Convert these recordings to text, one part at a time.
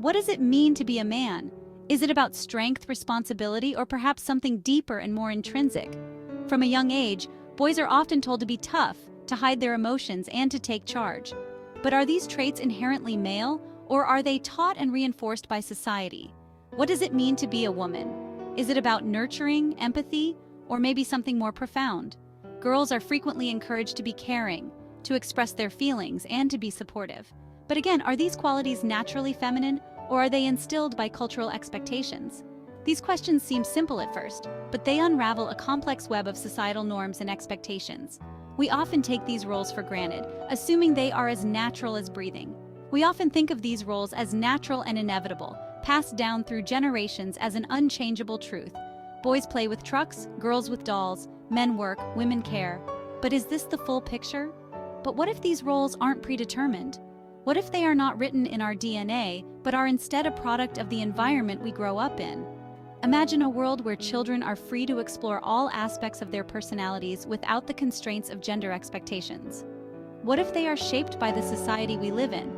what does it mean to be a man? Is it about strength, responsibility, or perhaps something deeper and more intrinsic? From a young age, boys are often told to be tough, to hide their emotions, and to take charge. But are these traits inherently male, or are they taught and reinforced by society? What does it mean to be a woman? Is it about nurturing, empathy, or maybe something more profound? Girls are frequently encouraged to be caring, to express their feelings, and to be supportive. But again, are these qualities naturally feminine, or are they instilled by cultural expectations? These questions seem simple at first, but they unravel a complex web of societal norms and expectations. We often take these roles for granted, assuming they are as natural as breathing. We often think of these roles as natural and inevitable, passed down through generations as an unchangeable truth. Boys play with trucks, girls with dolls, men work, women care. But is this the full picture? But what if these roles aren't predetermined? What if they are not written in our DNA, but are instead a product of the environment we grow up in? Imagine a world where children are free to explore all aspects of their personalities without the constraints of gender expectations. What if they are shaped by the society we live in?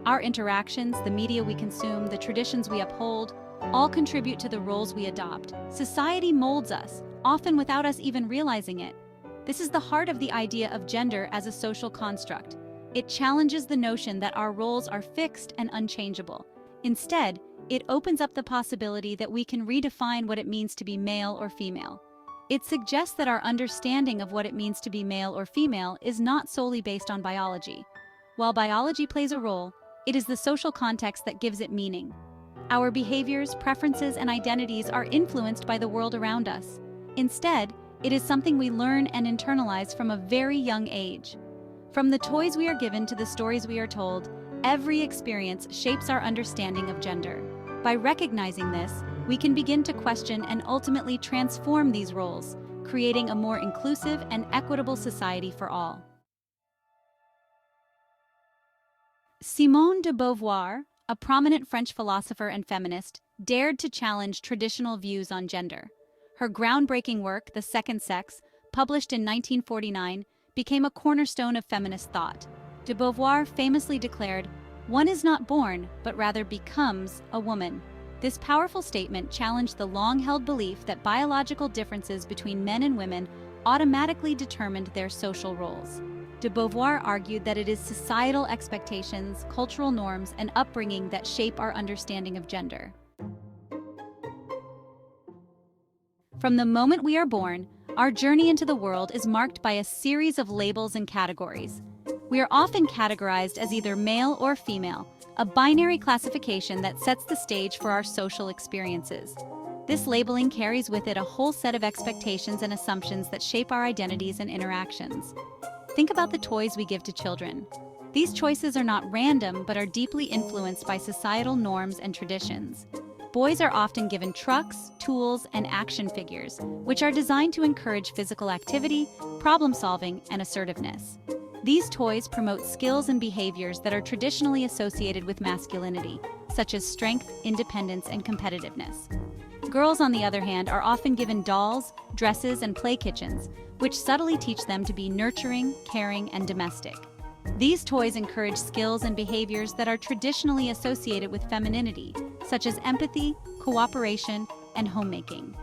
Our interactions, the media we consume, the traditions we uphold, all contribute to the roles we adopt. Society molds us, often without us even realizing it. This is the heart of the idea of gender as a social construct. It challenges the notion that our roles are fixed and unchangeable. Instead, it opens up the possibility that we can redefine what it means to be male or female. It suggests that our understanding of what it means to be male or female is not solely based on biology. While biology plays a role, it is the social context that gives it meaning. Our behaviors, preferences, and identities are influenced by the world around us. Instead, it is something we learn and internalize from a very young age. From the toys we are given to the stories we are told, every experience shapes our understanding of gender. By recognizing this, we can begin to question and ultimately transform these roles, creating a more inclusive and equitable society for all. Simone de Beauvoir, a prominent French philosopher and feminist, dared to challenge traditional views on gender. Her groundbreaking work, The Second Sex, published in 1949, became a cornerstone of feminist thought. De Beauvoir famously declared, "One is not born, but rather becomes a woman." This powerful statement challenged the long-held belief that biological differences between men and women automatically determined their social roles. De Beauvoir argued that it is societal expectations, cultural norms, and upbringing that shape our understanding of gender. From the moment we are born, our journey into the world is marked by a series of labels and categories. We are often categorized as either male or female, a binary classification that sets the stage for our social experiences. This labeling carries with it a whole set of expectations and assumptions that shape our identities and interactions. Think about the toys we give to children. These choices are not random, but are deeply influenced by societal norms and traditions. Boys are often given trucks, tools, and action figures, which are designed to encourage physical activity, problem-solving, and assertiveness. These toys promote skills and behaviors that are traditionally associated with masculinity, such as strength, independence, and competitiveness. Girls, on the other hand, are often given dolls, dresses, and play kitchens, which subtly teach them to be nurturing, caring, and domestic. These toys encourage skills and behaviors that are traditionally associated with femininity, such as empathy, cooperation, and homemaking.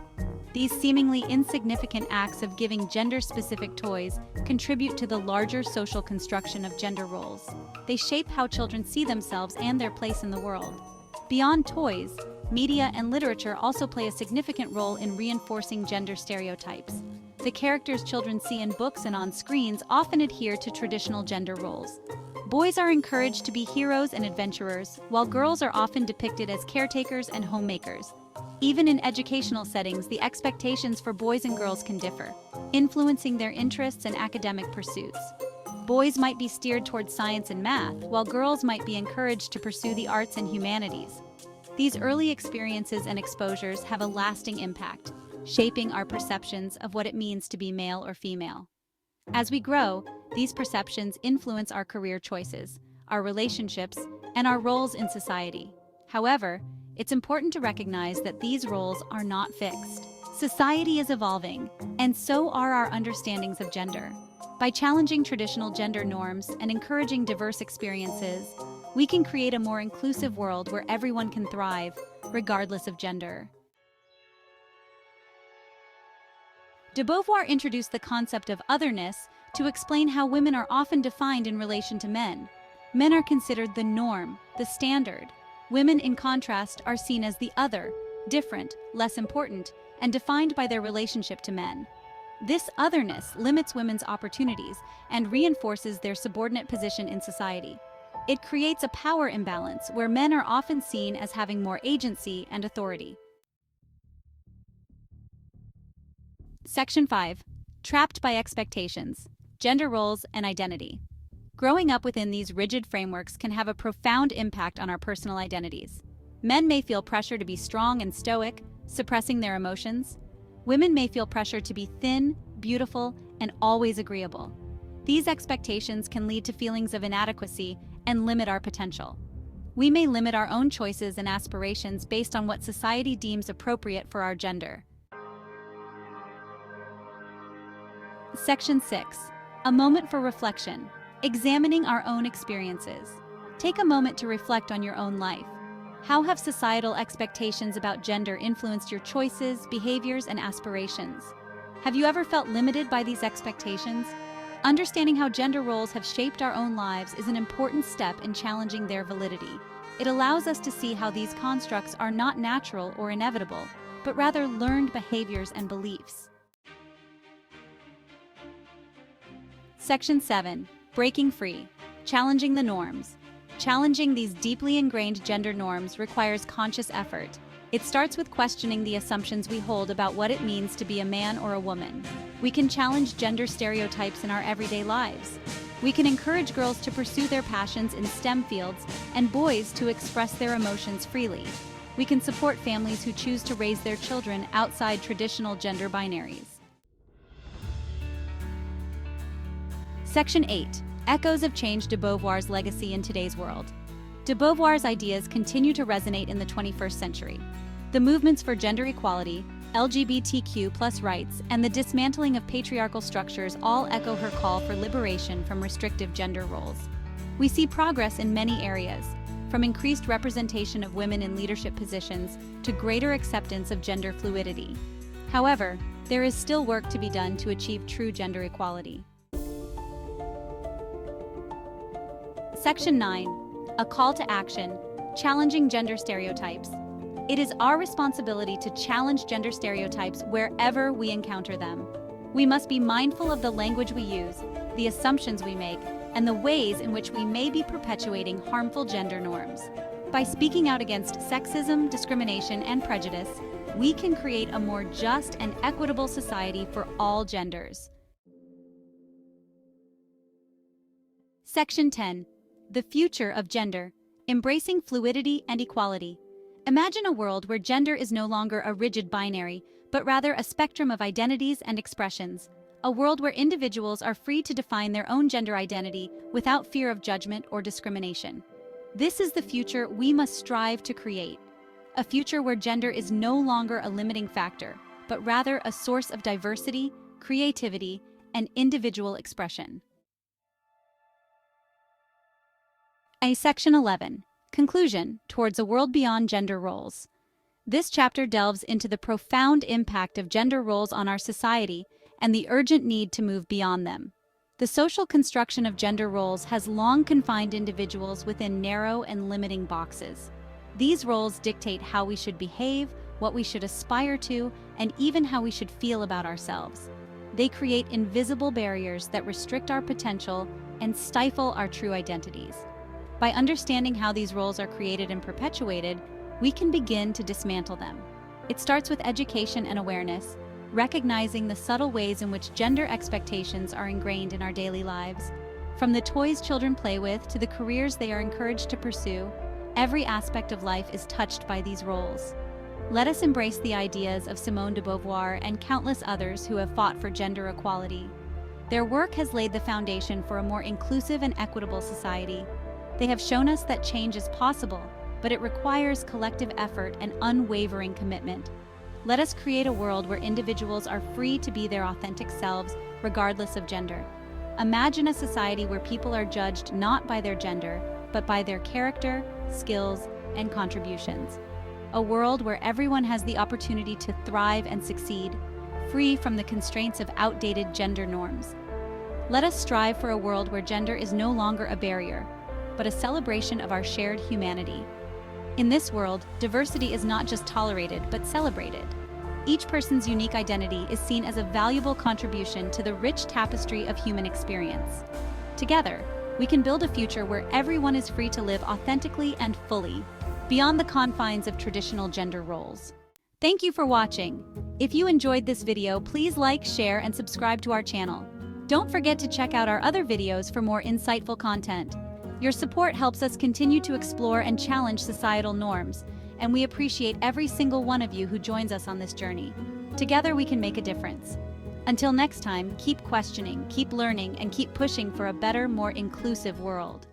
These seemingly insignificant acts of giving gender-specific toys contribute to the larger social construction of gender roles. They shape how children see themselves and their place in the world. Beyond toys, media and literature also play a significant role in reinforcing gender stereotypes. The characters children see in books and on screens often adhere to traditional gender roles. Boys are encouraged to be heroes and adventurers, while girls are often depicted as caretakers and homemakers. Even in educational settings, the expectations for boys and girls can differ, influencing their interests and academic pursuits. Boys might be steered towards science and math, while girls might be encouraged to pursue the arts and humanities. These early experiences and exposures have a lasting impact, shaping our perceptions of what it means to be male or female. As we grow, these perceptions influence our career choices, our relationships, and our roles in society. However, it's important to recognize that these roles are not fixed. Society is evolving, and so are our understandings of gender. By challenging traditional gender norms and encouraging diverse experiences, we can create a more inclusive world where everyone can thrive, regardless of gender. De Beauvoir introduced the concept of otherness to explain how women are often defined in relation to men. Men are considered the norm, the standard. Women, in contrast, are seen as the other, different, less important, and defined by their relationship to men. This otherness limits women's opportunities and reinforces their subordinate position in society. It creates a power imbalance where men are often seen as having more agency and authority. Section 5. Trapped by expectations, gender roles, and identity. Growing up within these rigid frameworks can have a profound impact on our personal identities. Men may feel pressure to be strong and stoic, suppressing their emotions. Women may feel pressure to be thin, beautiful, and always agreeable. These expectations can lead to feelings of inadequacy and limit our potential. We may limit our own choices and aspirations based on what society deems appropriate for our gender. Section 6. A moment for reflection. Examining our own experiences. Take a moment to reflect on your own life. How have societal expectations about gender influenced your choices, behaviors, and aspirations? Have you ever felt limited by these expectations? Understanding how gender roles have shaped our own lives is an important step in challenging their validity. It allows us to see how these constructs are not natural or inevitable, but rather learned behaviors and beliefs. Section 7. Breaking free. Challenging the norms. Challenging these deeply ingrained gender norms requires conscious effort. It starts with questioning the assumptions we hold about what it means to be a man or a woman. We can challenge gender stereotypes in our everyday lives. We can encourage girls to pursue their passions in STEM fields and boys to express their emotions freely. We can support families who choose to raise their children outside traditional gender binaries. Section 8. Echoes of change. De Beauvoir's legacy in today's world. De Beauvoir's ideas continue to resonate in the 21st century. The movements for gender equality, LGBTQ+ rights, and the dismantling of patriarchal structures all echo her call for liberation from restrictive gender roles. We see progress in many areas, from increased representation of women in leadership positions to greater acceptance of gender fluidity. However, there is still work to be done to achieve true gender equality. Section 9. A call to action. Challenging gender stereotypes. It is our responsibility to challenge gender stereotypes wherever we encounter them. We must be mindful of the language we use, the assumptions we make, and the ways in which we may be perpetuating harmful gender norms. By speaking out against sexism, discrimination, and prejudice, we can create a more just and equitable society for all genders. Section 10. The future of gender. Embracing fluidity and equality. Imagine a world where gender is no longer a rigid binary, but rather a spectrum of identities and expressions. A world where individuals are free to define their own gender identity without fear of judgment or discrimination. This is the future we must strive to create. A future where gender is no longer a limiting factor, but rather a source of diversity, creativity, and individual expression. Section 11. Conclusion. Towards a world beyond gender roles. This chapter delves into the profound impact of gender roles on our society and the urgent need to move beyond them. The social construction of gender roles has long confined individuals within narrow and limiting boxes. These roles dictate how we should behave, what we should aspire to, and even how we should feel about ourselves. They create invisible barriers that restrict our potential and stifle our true identities. By understanding how these roles are created and perpetuated, we can begin to dismantle them. It starts with education and awareness, recognizing the subtle ways in which gender expectations are ingrained in our daily lives. From the toys children play with to the careers they are encouraged to pursue, every aspect of life is touched by these roles. Let us embrace the ideas of Simone de Beauvoir and countless others who have fought for gender equality. Their work has laid the foundation for a more inclusive and equitable society. They have shown us that change is possible, but it requires collective effort and unwavering commitment. Let us create a world where individuals are free to be their authentic selves, regardless of gender. Imagine a society where people are judged not by their gender, but by their character, skills, and contributions. A world where everyone has the opportunity to thrive and succeed, free from the constraints of outdated gender norms. Let us strive for a world where gender is no longer a barrier, but a celebration of our shared humanity. In this world, diversity is not just tolerated, but celebrated. Each person's unique identity is seen as a valuable contribution to the rich tapestry of human experience. Together, we can build a future where everyone is free to live authentically and fully, beyond the confines of traditional gender roles. Thank you for watching. If you enjoyed this video, please like, share, and subscribe to our channel. Don't forget to check out our other videos for more insightful content. Your support helps us continue to explore and challenge societal norms, and we appreciate every single one of you who joins us on this journey. Together we can make a difference. Until next time, keep questioning, keep learning, and keep pushing for a better, more inclusive world.